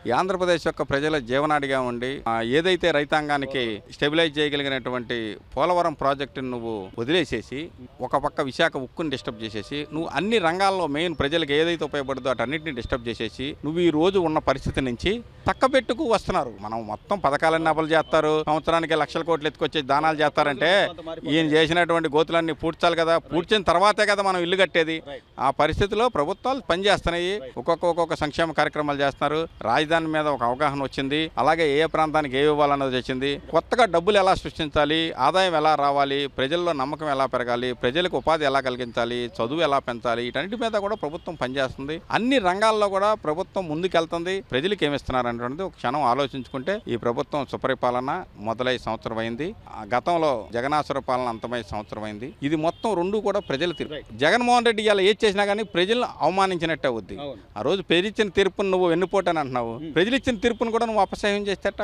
ఈ ఆంధ్రప్రదేశ్ యొక్క ప్రజల జీవనాడిగా ఉండి ఏదైతే రైతాంగానికి స్టెబిలైజ్ చేయగలిగినటువంటి పోలవరం ప్రాజెక్టును నువ్వు వదిలేసేసి ఒక పక్క విశాఖ ఉక్కుని డిస్టర్బ్ చేసేసి నువ్వు అన్ని రంగాల్లో మెయిన్ ప్రజలకు ఏదైతే ఉపయోగపడుతుందో అటన్నిటిని డిస్టర్బ్ చేసేసి నువ్వు ఈ రోజు ఉన్న పరిస్థితి నుంచి తక్కబెట్టుకు వస్తున్నారు. మనం మొత్తం పథకాలన్నీ అమలు చేస్తారు, సంవత్సరానికి లక్షల కోట్లు ఎత్తుకొచ్చి దానాలు చేస్తారంటే ఈయన చేసినటువంటి గోతులన్నీ పూడ్చాలి కదా, పూడ్చిన తర్వాతే కదా మనం ఇల్లు కట్టేది. ఆ పరిస్థితిలో ప్రభుత్వాలు పనిచేస్తున్నాయి, ఒక్కొక్క సంక్షేమ కార్యక్రమాలు చేస్తున్నారు. రాజధాని మీద ఒక అవగాహన వచ్చింది, అలాగే ఏ ప్రాంతానికి ఏ ఇవ్వాలన్నది వచ్చింది. కొత్తగా డబ్బులు ఎలా సృష్టించాలి, ఆదాయం ఎలా రావాలి, ప్రజల్లో నమ్మకం ఎలా పెరగాలి, ప్రజలకు ఉపాధి ఎలా కలిగించాలి, చదువు ఎలా పెంచాలి, వీటన్నిటి మీద కూడా ప్రభుత్వం పనిచేస్తుంది. అన్ని రంగాల్లో కూడా ప్రభుత్వం ముందుకెళ్తుంది. ప్రజలకు ఏమిస్తున్నారు అనేటువంటిది ఒక క్షణం ఆలోచించుకుంటే ఈ ప్రభుత్వం సుపరిపాలన మొదలై సంవత్సరం అయింది. గతంలో జగనాసుర పాలన అంతమై సంవత్సరం అయింది. ఇది మొత్తం రెండు కూడా ప్రజల తీర్పు. జగన్మోహన్ రెడ్డి ఇలా ఏది చేసినా కానీ ప్రజలను అవమానించినట్టే అవుద్ది. ఆ రోజు ప్రజలిచ్చిన తీర్పును నువ్వు వెన్నుపోటాను అంటున్నావు, ప్రజలిచ్చిన తీర్పును కూడా నువ్వు అపసహ్యం చేస్తేట